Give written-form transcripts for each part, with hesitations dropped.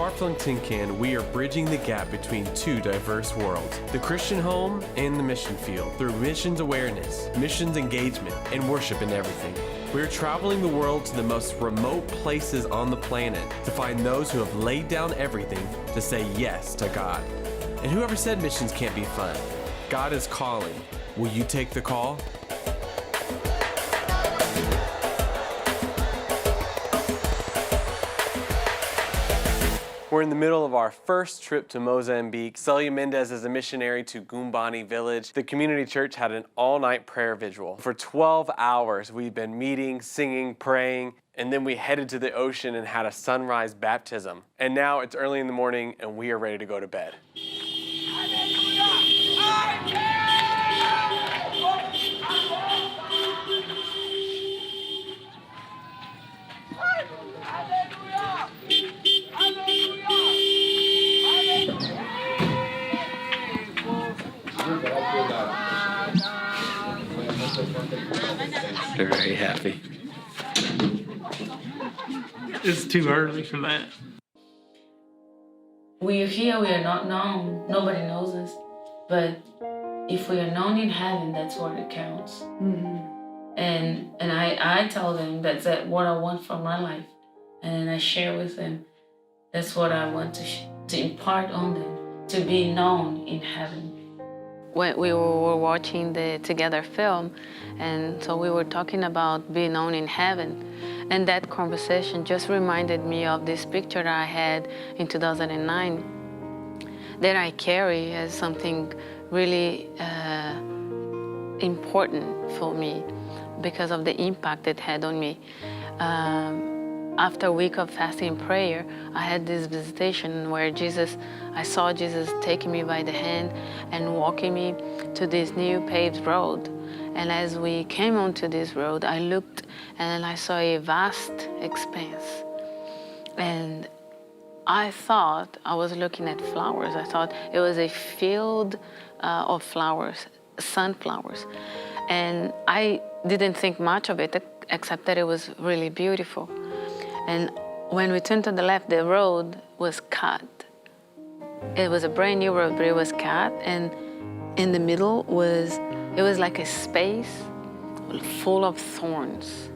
Far-Flung Tin Can, we are bridging the gap between two diverse worlds, the Christian home and the mission field, through missions awareness, missions engagement, and worship in everything. We're traveling the world to the most remote places on the planet to find those who have laid down everything to say yes to God. And whoever said missions can't be fun? God is calling. Will you take the call? We're in the middle of our first trip to Mozambique. Celia Mendes is a missionary to Gumbane village. The community church had an all-night prayer vigil. For 12 hours, we've been meeting, singing, praying, and then we headed to the ocean and had a sunrise baptism. And now it's early in the morning and we are ready to go to bed. They're very happy. It's too early for that. We are here, we are not known. Nobody knows us. But if we are known in heaven, that's what it counts. Mm-hmm. And I tell them that's what I want for my life. And I share with them, that's what I want to impart on them, to be known in heaven. When we were watching the Together film, and so we were talking about being known in heaven. And that conversation just reminded me of this picture that I had in 2009 that I carry as something really important for me because of the impact it had on me. After a week of fasting and prayer, I had this visitation where I saw Jesus taking me by the hand and walking me to this new paved road. And as we came onto this road, I looked and I saw a vast expanse. And I thought I was looking at flowers. I thought it was a field of flowers, sunflowers. And I didn't think much of it, except that it was really beautiful. And when we turned to the left, the road was cut. It was a brand new road, but it was cut. And in the middle it was like a space full of thorns.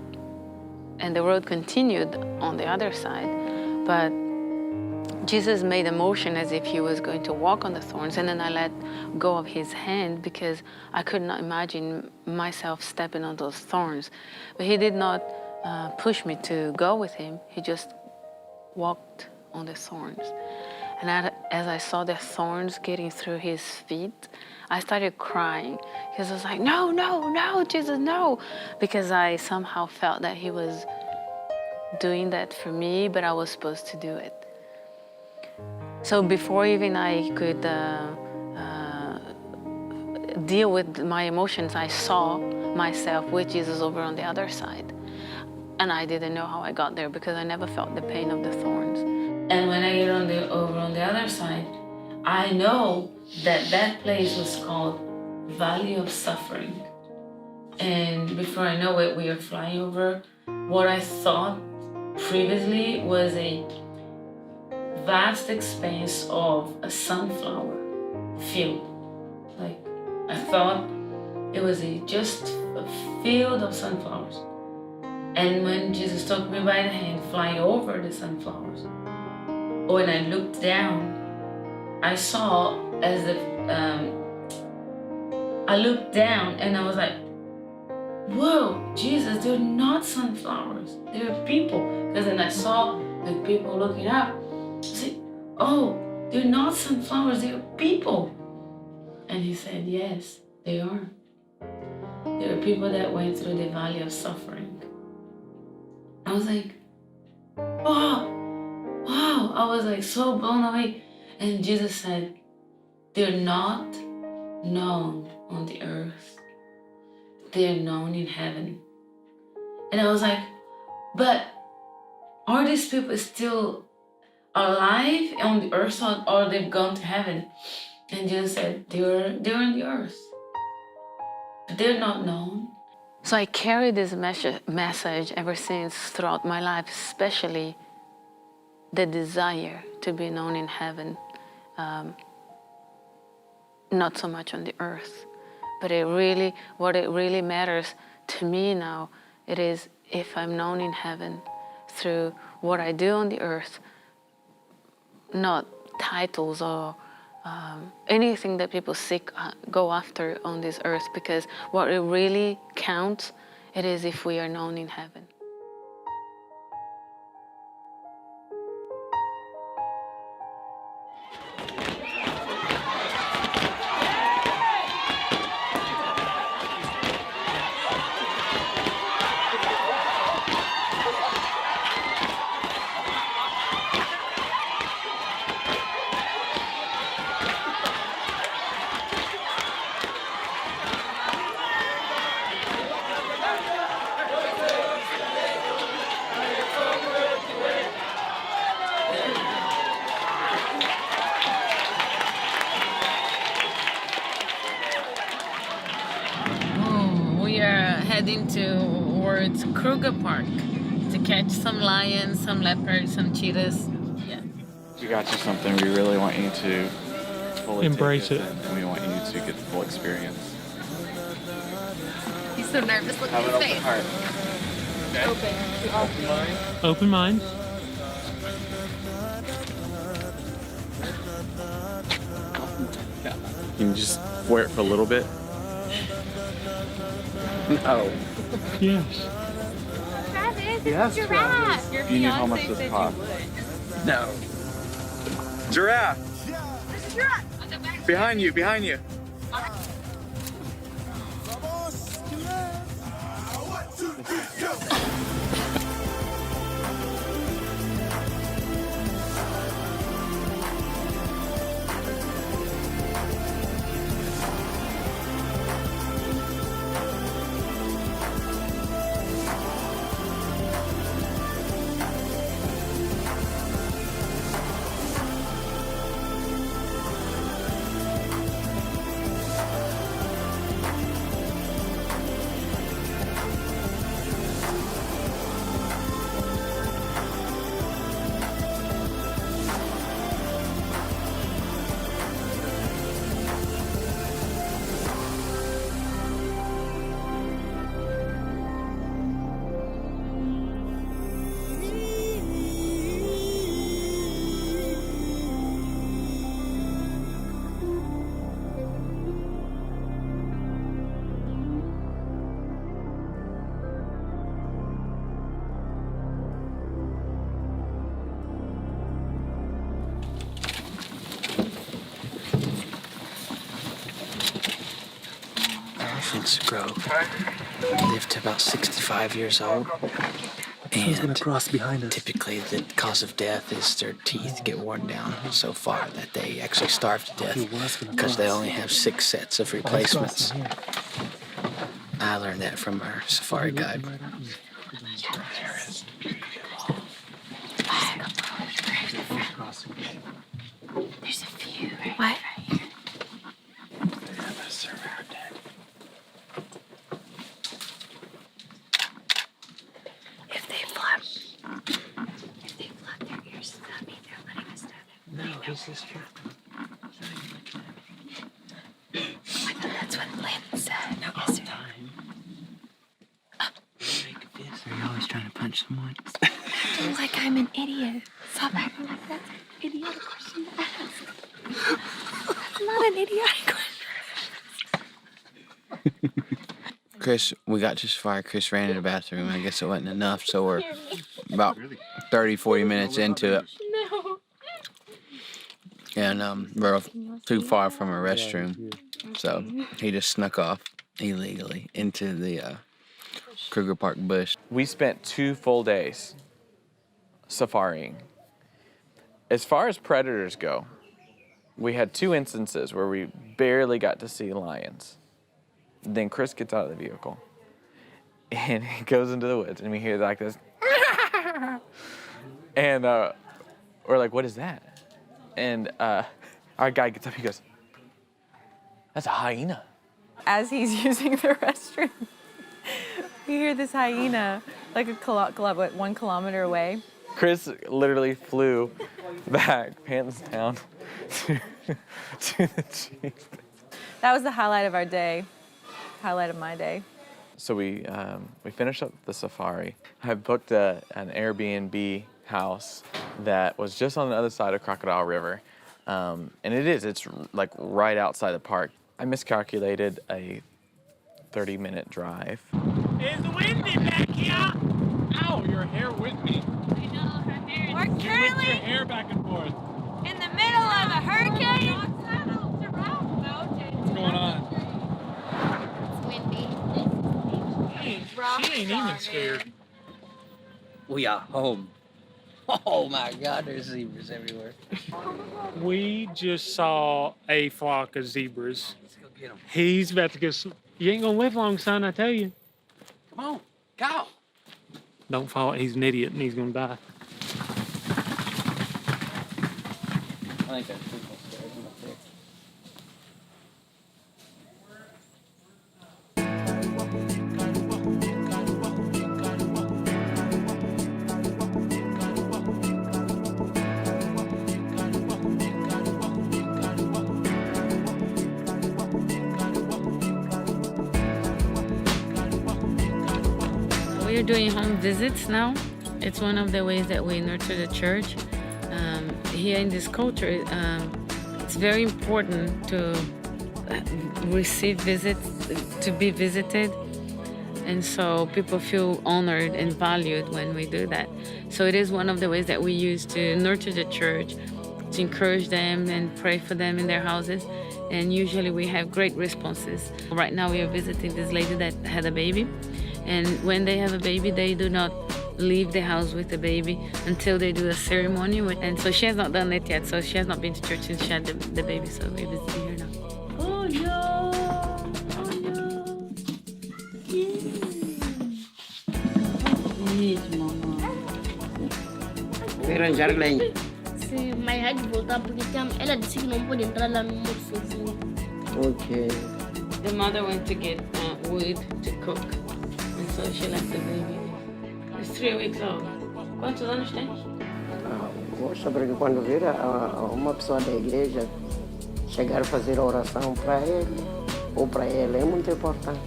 And the road continued on the other side. But Jesus made a motion as if he was going to walk on the thorns. And then I let go of his hand because I could not imagine myself stepping on those thorns. But he did not push me to go with him. He just walked on the thorns. And as I saw the thorns getting through his feet, I started crying because I was like, no, no, no, Jesus, no. Because I somehow felt that he was doing that for me, but I was supposed to do it. So before even I could deal with my emotions, I saw myself with Jesus over on the other side. And I didn't know how I got there because I never felt the pain of the thorns. And when I get over on the other side, I know that place was called Valley of Suffering. And before I know it, we are flying over what I thought previously was a vast expanse of a sunflower field. Like, I thought it was just a field of sunflowers. And when Jesus took me by the hand, flying over the sunflowers, when I looked down, I saw as if I looked down and I was like, whoa, Jesus, they're not sunflowers, they're people. Because then I saw the people looking up. I said, oh, they're not sunflowers, they're people. And he said, yes, they are. There are people that went through the valley of suffering. I was like, wow, wow. I was like so blown away. And Jesus said, they're not known on the earth. They're known in heaven. And I was like, but are these people still alive on the earth or they've gone to heaven? And Jesus said, they're on the earth. But they're not known. So I carry this message ever since throughout my life, especially the desire to be known in heaven, not so much on the earth. But what it really matters to me now, it is if I'm known in heaven through what I do on the earth, not titles or anything that people go after on this earth, because what it really counts, it is if we are known in heaven. We are heading towards Kruger Park to catch some lions, some leopards, some cheetahs. Yeah. We got you something. We really want you to fully Embrace take it. And we want you to get the full experience. He's so nervous. Look Have at an his open face. heart. Open. Open mind. You can just wear it for a little bit. No. Yes. Travis, it's Yes, a giraffe. Do you know how much this costs? No. Giraffe! There's a giraffe. Behind you, behind you. Elephants grow, live to about 65 years old, and typically the cause of death is their teeth get worn down so far that they actually starve to death because they only have 6 sets of replacements. I learned that from our safari guide. There's a few right here. If they flap their ears, does that mean they're letting us know? No, he's just here. I thought that's what Lynn said. No, Are you always trying to punch someone? acting like I'm an idiot. Stop acting like that's an idiotic question to ask. That's not an idiotic question. Chris, we got to safari. Chris ran to the bathroom. I guess it wasn't enough, so we're about 30, 40 minutes into it. No. And we're too far from a restroom, so he just snuck off illegally into the Kruger Park bush. We spent 2 full days safaring. As far as predators go, we had 2 instances where we barely got to see lions. Then Chris gets out of the vehicle and he goes into the woods and we hear like this. And we're like, what is that? And our guy gets up, he goes, that's a hyena. As he's using the restroom, we hear this hyena like 1 kilometer away. Chris literally flew back, pants down, to the Jeep. That was the highlight of our day. Highlight of my day. So we finished up the safari. I booked an Airbnb house that was just on the other side of Crocodile River. And it's like right outside the park. I miscalculated a 30-minute drive. It's windy back here. Ow, your hair with me. I know, her hair. We're You whipped your currently hair back and forth. in the middle of a hurricane. What's going on? It's windy. She ain't even scared. We are home. Oh my God, there's zebras everywhere. We just saw a flock of zebras. Let's go get them. He's about to go. You ain't gonna live long, son, I tell you. Come on, go. Don't fall. He's an idiot and he's gonna die. I think that's people scared them up there. We are doing home visits now. It's one of the ways that we nurture the church. Here in this culture, it's very important to receive visits, to be visited. And so people feel honored and valued when we do that. So it is one of the ways that we use to nurture the church, to encourage them and pray for them in their houses. And usually we have great responses. Right now we are visiting this lady that had a baby. And when they have a baby, they do not leave the house with the baby until they do a ceremony. And so she has not done it yet. So she has not been to church since she had the baby. So we're visiting her now. Oh no! Oh no! Yes, mama. Se mai hai de voltar porque ela disse que não pode entrar lá no muro sozinha. Okay. The mother went to get wood to cook. And so she left the baby. It's 3 weeks old. Quantos anos tem? Poxa, porque quando vira uma pessoa da igreja chegar a fazer oração para ele ou para ela é muito importante.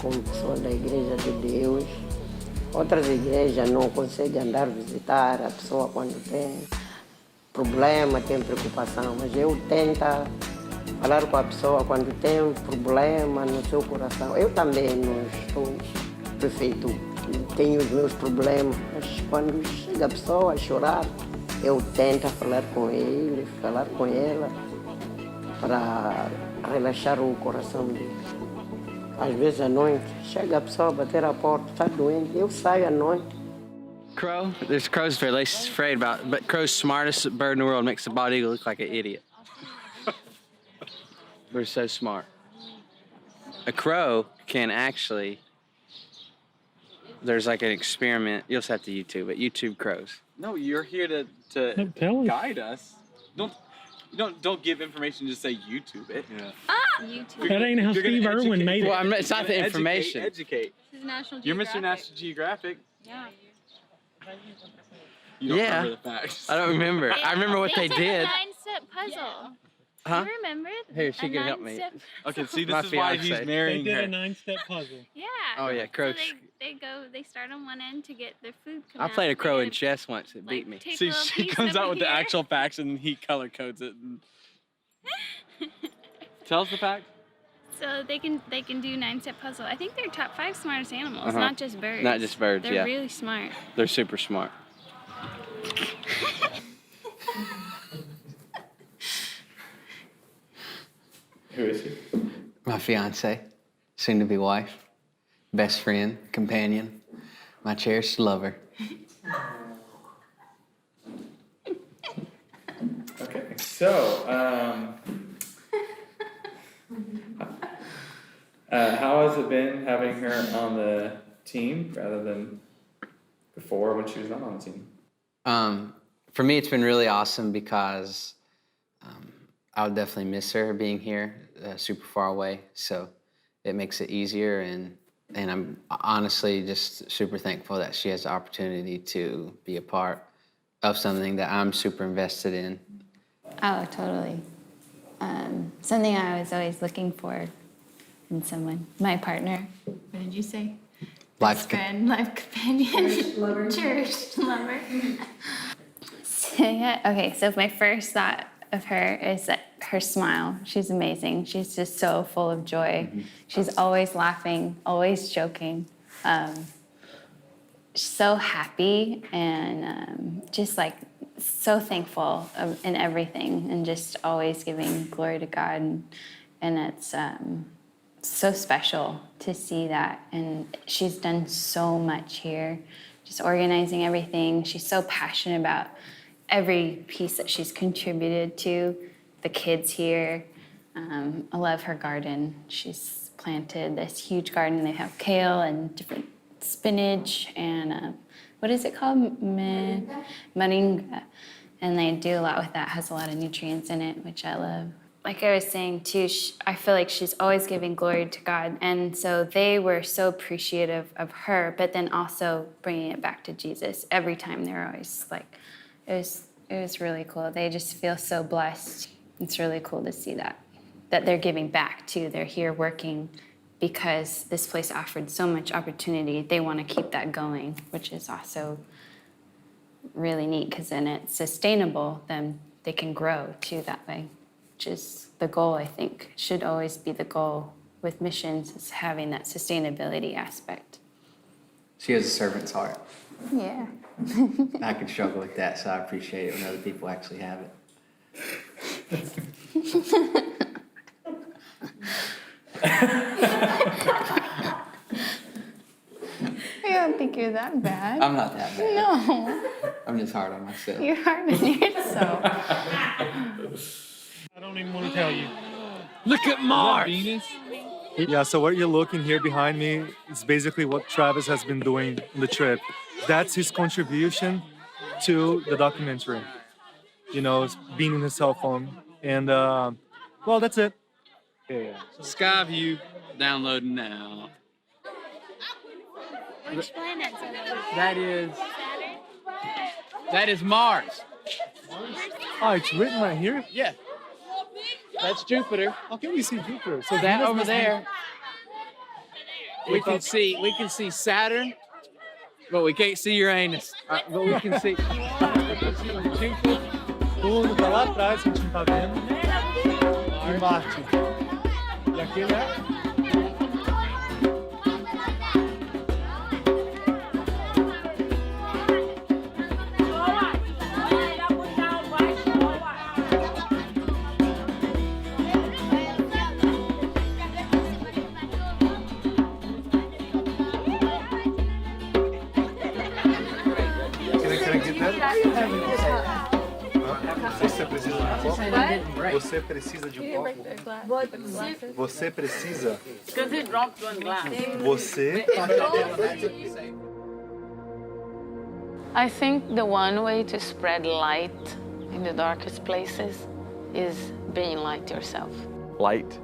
Como pessoa da igreja de Deus, outras igrejas não conseguem andar visitar a pessoa quando tem problema, tem preocupação, mas eu tento falar com a pessoa quando tem problema no seu coração. Eu também não estou perfeito, tenho os meus problemas, mas quando chega a pessoa a chorar, eu tento falar com ele, falar com ela, para relaxar o coração dele. Às vezes à noite, chega a pessoa a bater a porta, está doente, eu saio à noite. Crow, there's crows they're least afraid about, but crow's smartest bird in the world, makes the bald eagle look like an idiot. We're so smart. A crow can actually, there's like an experiment, you'll just have to YouTube it, YouTube crows. No, you're here to guide us. Don't give information, just say YouTube it. Yeah. YouTube. That ain't how Steve Irwin made it. Well, it's not the information. Educate. This is National You're Geographic. Mr. National Geographic. Yeah. You don't Yeah. remember the facts. I don't remember. I remember what they It's did. a 9-step puzzle. Huh? You remember? Here, she A can help me. 9-step Okay, see, My this is why fiance. he's They marrying did a her. 9-step puzzle. Yeah. Oh, yeah, crow. So they start on one end to get their food. I come played out. a crow They in gotta, chess once. It like, beat me. take a See, little she piece comes over out with the here. actual facts and he color codes it. Tell us the fact. So they can do 9-step puzzle. I think they're top 5 smartest animals, Uh-huh. not just birds. Not just birds, They're yeah. really smart. They're super smart. Who is he? My fiance, soon to be wife, best friend, companion, my cherished lover. Okay, so how has it been having her on the team rather than before when she was not on the team? For me, it's been really awesome because I'll definitely miss her being here, super far away. So it makes it easier, and And I'm honestly just super thankful that she has the opportunity to be a part of something that I'm super invested in. Oh, totally. Something I was always looking for in someone. My partner. What did you say? Best friend, life companion, church lover. So, yeah, okay, so my first thought of her is that her smile. She's amazing. She's just so full of joy. She's always laughing, always joking. So happy and just like so thankful in everything and just always giving glory to God. And it's so special to see that. And she's done so much here, just organizing everything. She's so passionate about every piece that she's contributed to, the kids here. I love her garden. She's planted this huge garden. They have kale and different spinach and what is it called? Moringa. And they do a lot with that. It has a lot of nutrients in it, which I love. Like I was saying too, I feel like she's always giving glory to God. And so they were so appreciative of her, but then also bringing it back to Jesus. Every time they're always like, it was really cool. They just feel so blessed. It's really cool to see that they're giving back too. They're here working because this place offered so much opportunity. They want to keep that going, which is also really neat because then it's sustainable. Then they can grow too that way, which is the goal, I think. Should always be the goal with missions, is having that sustainability aspect. She has a servant's heart. Yeah. I could struggle with that, so I appreciate it when other people actually have it. I don't think you're that bad. I'm not that bad. No. I'm just hard on myself. You're hard on yourself. I don't even want to tell you. Look at Mars! Yeah, so what you're looking here behind me is basically what Travis has been doing on the trip. That's his contribution to the documentary. You know, being in his cell phone. And, well, that's it. Yeah. Skyview, downloading now. Which planet? That is Mars. Oh, it's written right here? Yeah. That's Jupiter. How can we see Jupiter? So that over there, we can see Saturn, but we can't see Uranus. But we can see Jupiter. Tudo tá lá atrás que a gente não tá vendo. E Marte. E aquele é... Você precisa de copo? Você precisa de copo? Você precisa? Você? I think the one way to spread light in the darkest places is being light yourself. Light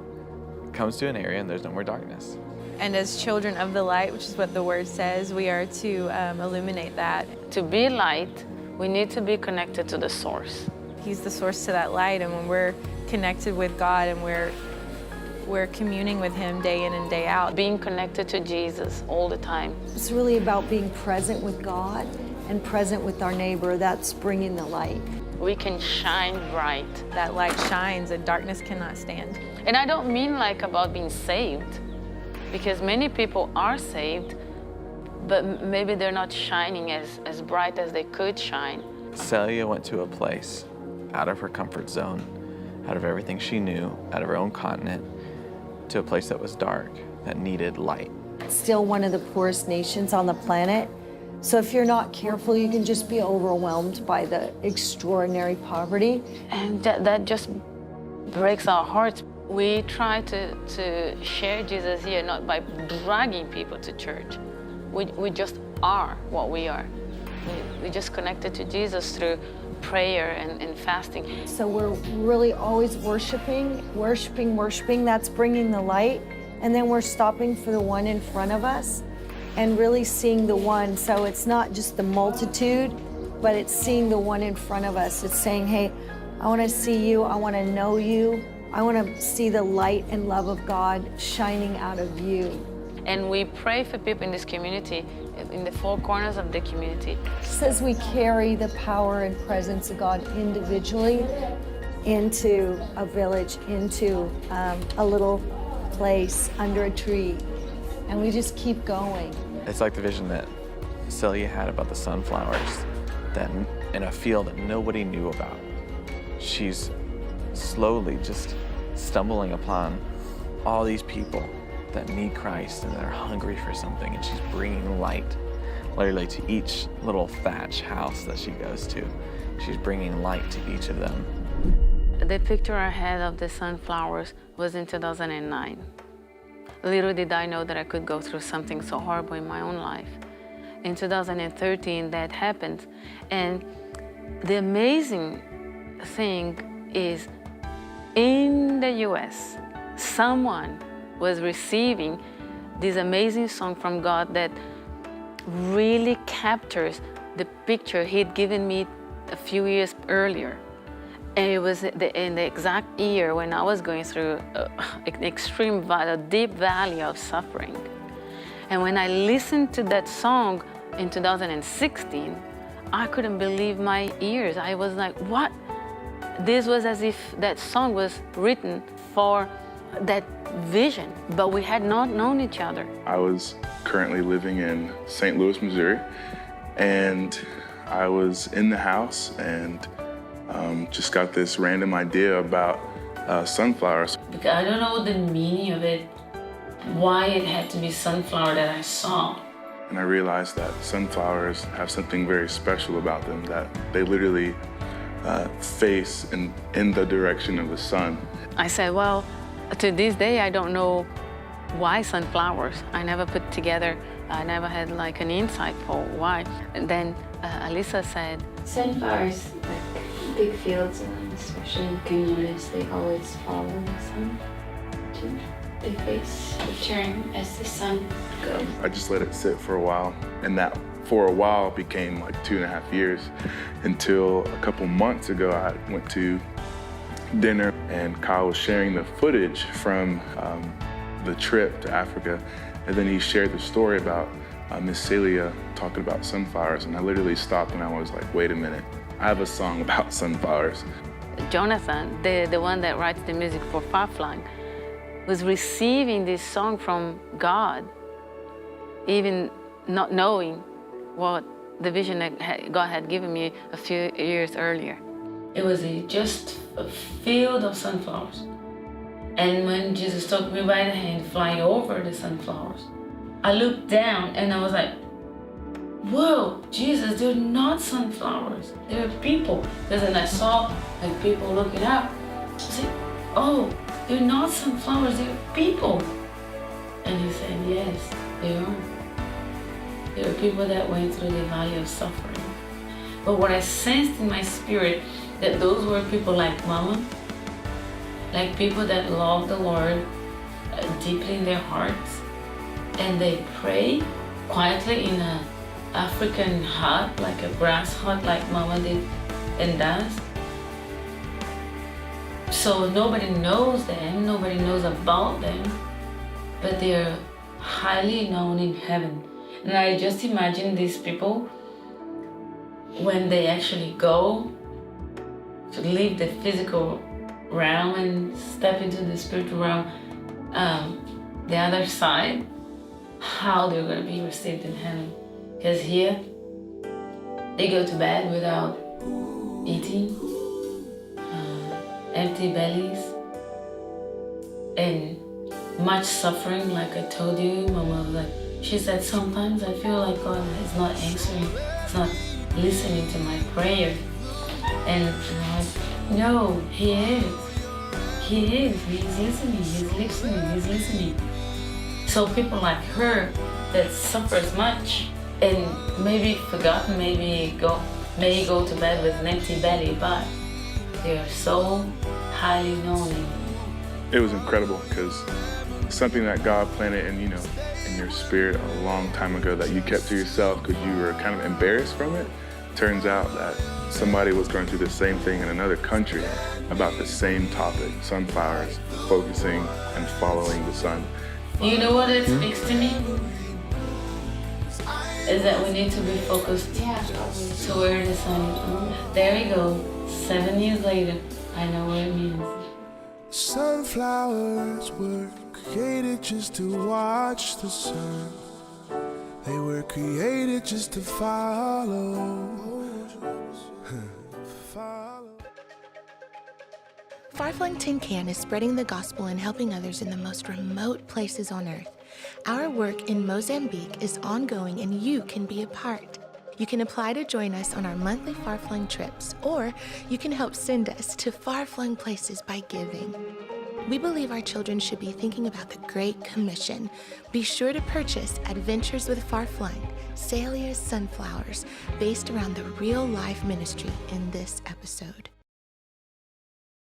comes to an area and there's no more darkness. And as children of the light, which is what the word says, we are to illuminate that. To be light, we need to be connected to the source. He's the source to that light, and when we're connected with God and we're communing with Him day in and day out. Being connected to Jesus all the time. It's really about being present with God and present with our neighbor. That's bringing the light. We can shine bright. That light shines and darkness cannot stand. And I don't mean like about being saved, because many people are saved, but maybe they're not shining as bright as they could shine. Celia went to a place out of her comfort zone, out of everything she knew, out of her own continent, to a place that was dark, that needed light. It's still one of the poorest nations on the planet. So if you're not careful, you can just be overwhelmed by the extraordinary poverty. And that just breaks our hearts. We try to share Jesus here, not by dragging people to church. We just are what we are. We just connected to Jesus through prayer and fasting. So we're really always worshiping. That's bringing the light. and then we're stopping for the one in front of us and really seeing the one. So it's not just the multitude, but it's seeing the one in front of us. It's saying, hey, I want to see you, I want to know you, I want to see the light and love of God shining out of you. And we pray for people in this community, in the four corners of the community. It says we carry the power and presence of God individually into a village, into a little place under a tree, and we just keep going. It's like the vision that Celia had about the sunflowers that in a field that nobody knew about. She's slowly just stumbling upon all these people that need Christ and that are hungry for something, and she's bringing light literally to each little thatch house that she goes to. She's bringing light to each of them. The picture I had of the sunflowers was in 2009. Little did I know that I could go through something so horrible in my own life. In 2013, that happened. And the amazing thing is, in the US, someone was receiving this amazing song from God that really captures the picture He'd given me a few years earlier. And it was in the exact year when I was going through an extreme, a deep valley of suffering. And when I listened to that song in 2016, I couldn't believe my ears. I was like, what? This was as if that song was written for that vision, but we had not known each other. I was currently living in St. Louis, Missouri, and I was in the house and just got this random idea about sunflowers. Because I don't know the meaning of it, why it had to be sunflower that I saw. And I realized that sunflowers have something very special about them, that they literally face in the direction of the sun. I said, well, to this day, I don't know why sunflowers. I never put together, I never had like an insight for why. And then Alyssa said, Sunflowers, like big fields, and especially in communities, they always follow the sun. They face the turn as the sun goes. I just let it sit for a while, and that for a while became like 2.5 years, until a couple months ago I went to dinner and Kyle was sharing the footage from the trip to Africa, and then he shared the story about Miss Celia talking about sunflowers, and I literally stopped and I was like, wait a minute, I have a song about sunflowers. Jonathan, the one that writes the music for Far-Flung, was receiving this song from God, even not knowing what the vision that God had given me a few years earlier. It was just a field of sunflowers. And when Jesus took me by the hand, flying over the sunflowers, I looked down and I was like, whoa, Jesus, they're not sunflowers, they're people. Because then I saw like people looking up. I said, oh, they're not sunflowers, they're people. And he said, yes, they are. There are people that went through the valley of suffering. But what I sensed in my spirit, that those were people like Mama, like people that love the Lord deeply in their hearts, and they pray quietly in an African hut, like a grass hut, like Mama did and does. So nobody knows them, nobody knows about them, but they're highly known in heaven. And I just imagine these people, when they actually go to leave the physical realm and step into the spiritual realm, the other side, how they're going to be received in heaven. Because here, they go to bed without eating, empty bellies, and much suffering, like I told you. Mama was like, she said, sometimes I feel like God is not answering, He's not listening to my prayer. And I'm like, no, He is. He is. He's listening. He's listening. He's listening. So people like her that suffers much and maybe forgotten, may go to bed with an empty belly, but they are so highly known. It was incredible because something that God planted in your spirit a long time ago that you kept to yourself because you were kind of embarrassed from it. Turns out that somebody was going through the same thing in another country about the same topic, sunflowers, focusing and following the sun. You know what it speaks to me? Is that we need to be focused to where the sun is. There we go. 7 years later, I know what it means. Sunflowers were created just to watch the sun. They were created just to follow. Far-Flung Tin Can is spreading the gospel and helping others in the most remote places on earth. Our work in Mozambique is ongoing and you can be a part. You can apply to join us on our monthly Far-Flung trips, or you can help send us to far-flung places by giving. We believe our children should be thinking about the Great Commission. Be sure to purchase Adventures with Far-Flung, Celia's Sunflowers, based around the real-life ministry in this episode.